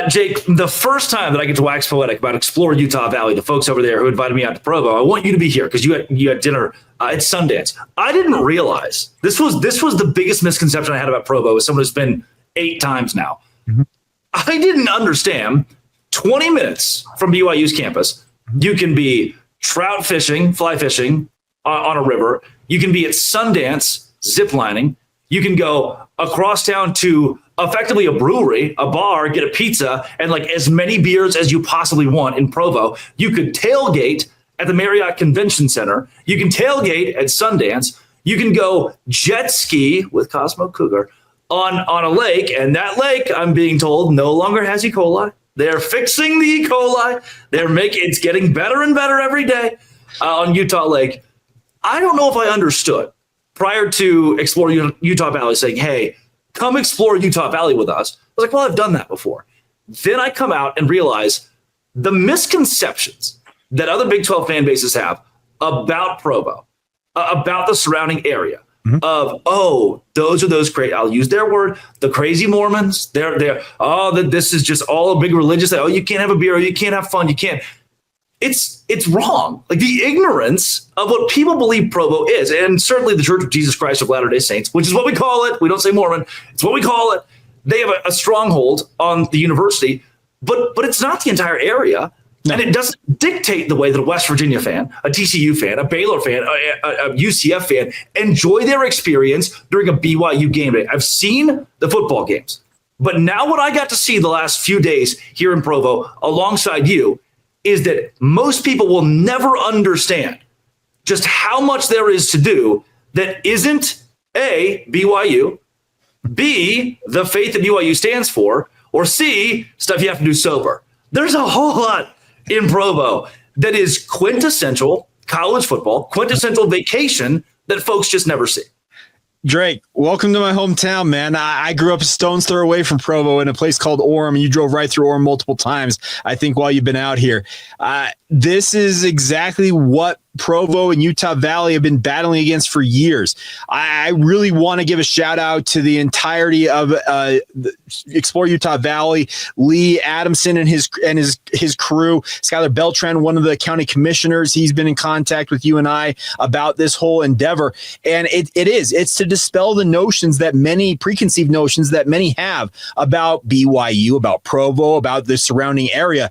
Jake, the first time that I get to wax poetic about Explore Utah Valley, the folks over there who invited me out to Provo, I want you to be here because you had dinner at Sundance. I didn't realize this was the biggest misconception I had about Provo as someone who's been 8 times now. Mm-hmm. I didn't understand 20 minutes from BYU's campus, you can be trout fishing, fly fishing on a river. You can be at Sundance ziplining. You can go across town to effectively a brewery, a bar, get a pizza, and like as many beers as you possibly want in Provo. You could tailgate at the Marriott Convention Center. You can tailgate at Sundance. You can go jet ski with Cosmo Cougar on a lake, and that lake, I'm being told, no longer has E. coli. They're fixing the E. coli. It's getting better and better every day on Utah Lake. I don't know if I understood prior to Explore Utah Valley saying, hey, come explore Utah Valley with us. I was like, well, I've done that before. Then I come out and realize the misconceptions that other Big 12 fan bases have about Provo, about the surrounding area. Mm-hmm. Of, oh, those are those crazy, I'll use their word, the crazy Mormons. This is just all a big religious, oh, you can't have a beer, you can't have fun, you can't. It's wrong. Like the ignorance of what people believe Provo is, and certainly the Church of Jesus Christ of Latter-day Saints, which is what we call it. We don't say Mormon. It's what we call it. They have a stronghold on the university, but it's not the entire area. No. And it doesn't dictate the way that a West Virginia fan, a TCU fan, a Baylor fan, a UCF fan enjoy their experience during a BYU game day. I've seen the football games, but now what I got to see the last few days here in Provo alongside you is that most people will never understand just how much there is to do that isn't A, BYU, B, the faith that BYU stands for, or C, stuff you have to do sober. There's a whole lot in Provo that is quintessential college football, quintessential vacation that folks just never see. Drake, welcome to my hometown, man. I grew up a stone's throw away from Provo in a place called Orem, and you drove right through Orem multiple times, I think, while you've been out here. This is exactly what Provo and Utah Valley have been battling against for years. I really want to give a shout out to the entirety of Explore Utah Valley, Lee Adamson and his crew, Skylar Beltran, one of the county commissioners. He's been in contact with you and I about this whole endeavor. And it's to dispel the preconceived notions that many have about BYU, about Provo, about the surrounding area.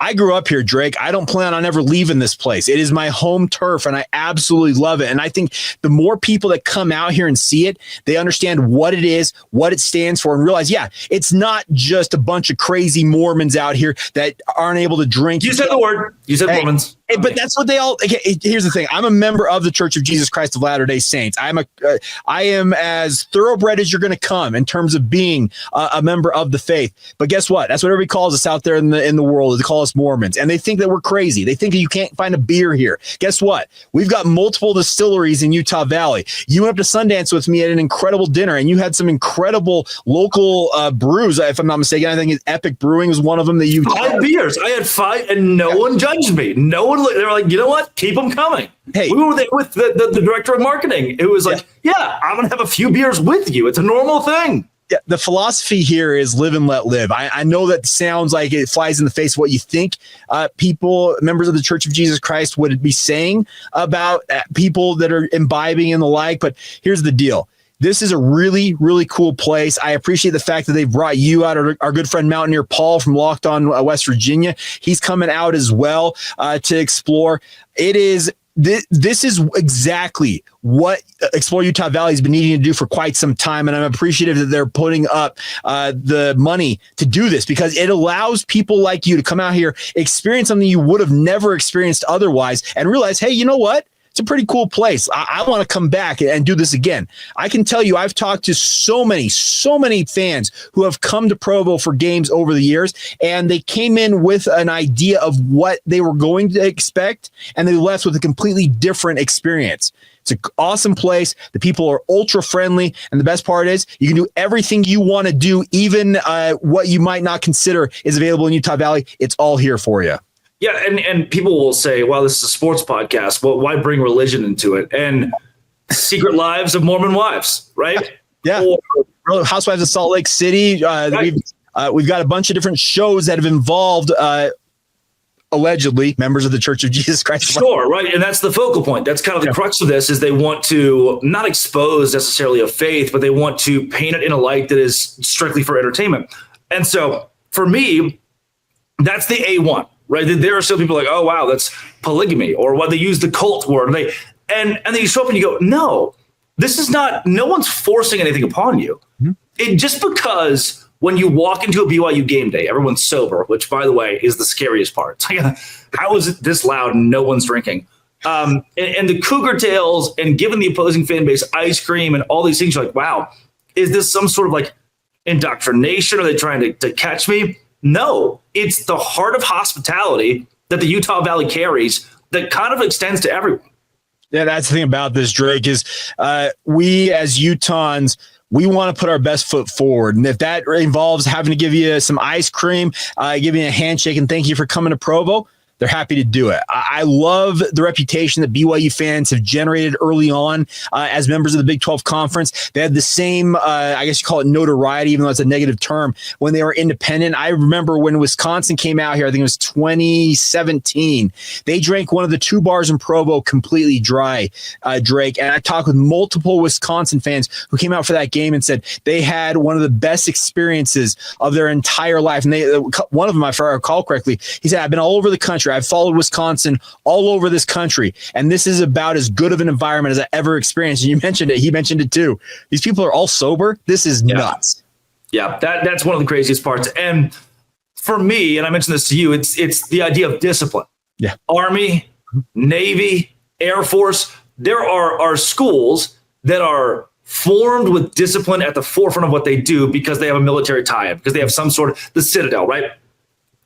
I grew up here, Drake. I don't plan on ever leaving this place. It is my home turf, and I absolutely love it. And I think the more people that come out here and see it, they understand what it is, what it stands for, and realize, yeah, it's not just a bunch of crazy Mormons out here that aren't able to drink. You said the word. You said Mormons. But that's what they all. Here's the thing. I'm a member of the Church of Jesus Christ of Latter-day Saints. I am as thoroughbred as you're going to come in terms of being a member of the faith. But guess what? That's what everybody calls us out there in the world. They call us Mormons, and they think that we're crazy. They think that you can't find a beer here. Guess what? We've got multiple distilleries in Utah Valley. You went up to Sundance with me at an incredible dinner, and you had some incredible local brews. If I'm not mistaken, I think Epic Brewing was one of them that you. 5 beers. I had 5, and no one judged me. No one. They were like, you know what? Keep them coming. Hey, we were there with the director of marketing. It was like, yeah, I'm going to have a few beers with you. It's a normal thing. Yeah, the philosophy here is live and let live. I know that sounds like it flies in the face of what you think people, members of the Church of Jesus Christ, would be saying about people that are imbibing and the like. But here's the deal. This is a really, really cool place. I appreciate the fact that they've brought you out, our good friend Mountaineer Paul from Locked On West Virginia. He's coming out as well to explore. This is exactly what Explore Utah Valley has been needing to do for quite some time, and I'm appreciative that they're putting up the money to do this because it allows people like you to come out here, experience something you would have never experienced otherwise, and realize, hey, you know what? It's a pretty cool place. I want to come back and do this again. I can tell you I've talked to so many fans who have come to Provo for games over the years, and they came in with an idea of what they were going to expect, and they left with a completely different experience. It's an awesome place. The people are ultra friendly, and the best part is you can do everything you want to do, even what you might not consider is available in Utah Valley. It's all here for you. Yeah, and people will say, well, this is a sports podcast. Well, why bring religion into it? And Secret Lives of Mormon Wives, right? Yeah. Or Housewives of Salt Lake City. Right. We've got a bunch of different shows that have involved allegedly members of the Church of Jesus Christ. Sure, right. And that's the focal point. That's kind of the crux of this, is they want to not expose necessarily a faith, but they want to paint it in a light that is strictly for entertainment. And so for me, that's the A1, right? There are still people like, oh, wow, that's polygamy, or what they use the cult word. And then you show up and you go, no, this is not, no one's forcing anything upon you. Mm-hmm. It just because when you walk into a BYU game day, everyone's sober, which, by the way, is the scariest part. It's like, how is it this loud and no one's drinking? And the Cougar tails and giving the opposing fan base ice cream and all these things, you're like, wow, is this some sort of like indoctrination? Are they trying to catch me? No, it's the heart of hospitality that the Utah Valley carries that kind of extends to everyone. Yeah, that's the thing about this, Drake, is we as Utahns, we want to put our best foot forward. And if that involves having to give you some ice cream, give you a handshake and thank you for coming to Provo, they're happy to do it. I love the reputation that BYU fans have generated early on as members of the Big 12 Conference. They had the same, I guess you call it notoriety, even though it's a negative term, when they were independent. I remember when Wisconsin came out here, I think it was 2017. They drank one of the two bars in Provo completely dry, Drake. And I talked with multiple Wisconsin fans who came out for that game and said they had one of the best experiences of their entire life. And one of them, if I recall correctly, he said, I've been all over the country. I've followed Wisconsin all over this country, and this is about as good of an environment as I ever experienced. And you mentioned it. He mentioned it too. These people are all sober. This is nuts. Yeah, that's one of the craziest parts. And for me, and I mentioned this to you, it's the idea of discipline. Yeah. Army, Navy, Air Force. There are schools that are formed with discipline at the forefront of what they do because they have a military tie-in, because they have some sort of the Citadel, right?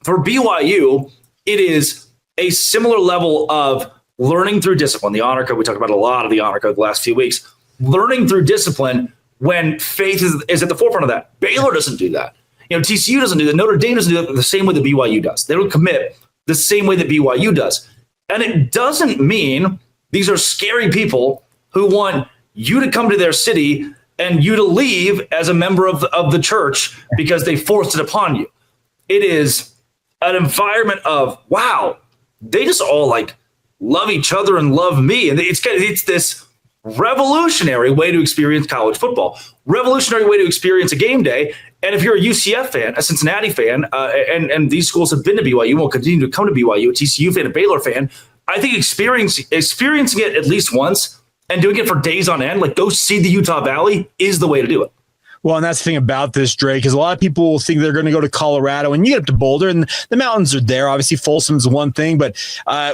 For BYU, it is a similar level of learning through discipline. The honor code, we talked about a lot of the honor code the last few weeks. Learning through discipline when faith is at the forefront of that. Baylor doesn't do that. TCU doesn't do that. Notre Dame doesn't do that the same way that BYU does. They don't commit the same way that BYU does. And it doesn't mean these are scary people who want you to come to their city and you to leave as a member of the church because they forced it upon you. It is an environment of, wow, they just all like love each other and love me. And it's this revolutionary way to experience college football, revolutionary way to experience a game day. And if you're a UCF fan, a Cincinnati fan, and these schools have been to BYU, will continue to come to BYU, a TCU fan, a Baylor fan, I think experiencing it at least once and doing it for days on end, like go see the Utah Valley, is the way to do it. Well, and that's the thing about this, Drake, because a lot of people think they're going to go to Colorado, and you get up to Boulder, and the mountains are there. Obviously, Folsom's one thing, but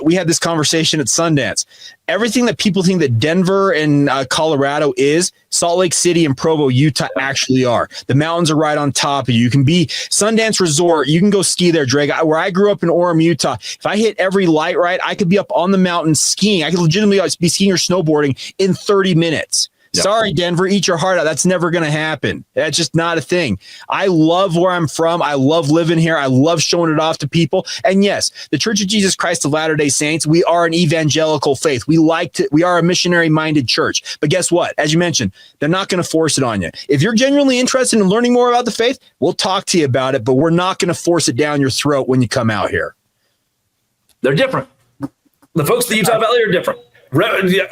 we had this conversation at Sundance. Everything that people think that Denver and Colorado is, Salt Lake City and Provo, Utah actually are. The mountains are right on top of you. You can be Sundance Resort. You can go ski there, Drake. Where I grew up in Orem, Utah, if I hit every light right, I could be up on the mountain skiing. I could legitimately be skiing or snowboarding in 30 minutes. Yep. Sorry, Denver, eat your heart out. That's never going to happen. That's just not a thing. I love where I'm from. I love living here. I love showing it off to people. And yes, the Church of Jesus Christ of Latter-day Saints, we are an evangelical faith. We are a missionary-minded church. But guess what? As you mentioned, they're not going to force it on you. If you're genuinely interested in learning more about the faith, we'll talk to you about it, but we're not going to force it down your throat when you come out here. They're different. The folks of the Utah Valley are different.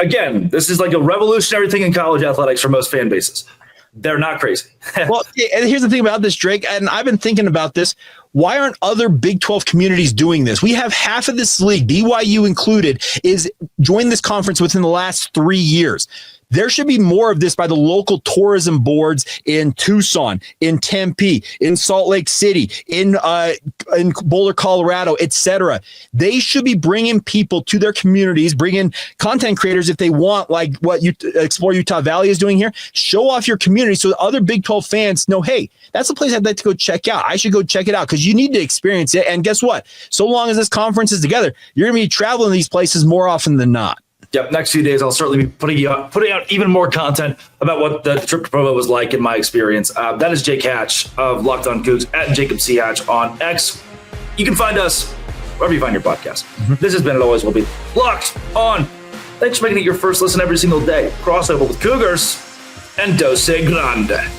Again, this is like a revolutionary thing in college athletics for most fan bases. They're not crazy. Well, and here's the thing about this, Drake, and I've been thinking about this. Why aren't other Big 12 communities doing this? We have half of this league, BYU included, is joined this conference within the last 3 years. There should be more of this by the local tourism boards in Tucson, in Tempe, in Salt Lake City, in Boulder, Colorado, etc. They should be bringing people to their communities, bringing content creators if they want, like what Explore Utah Valley is doing here. Show off your community so that other Big 12 fans know, hey, that's a place I'd like to go check out. I should go check it out because you need to experience it. And guess what? So long as this conference is together, you're going to be traveling these places more often than not. Yep. Next few days, I'll certainly be putting out even more content about what the trip to Provo was like in my experience. That is Jake Hatch of Locked On Cougs at Jacob C. Hatch on X. You can find us wherever you find your podcast. Mm-hmm. This has been and always will be Locked On. Thanks for making it your first listen every single day. Crossover with Cougars and Dose Grande.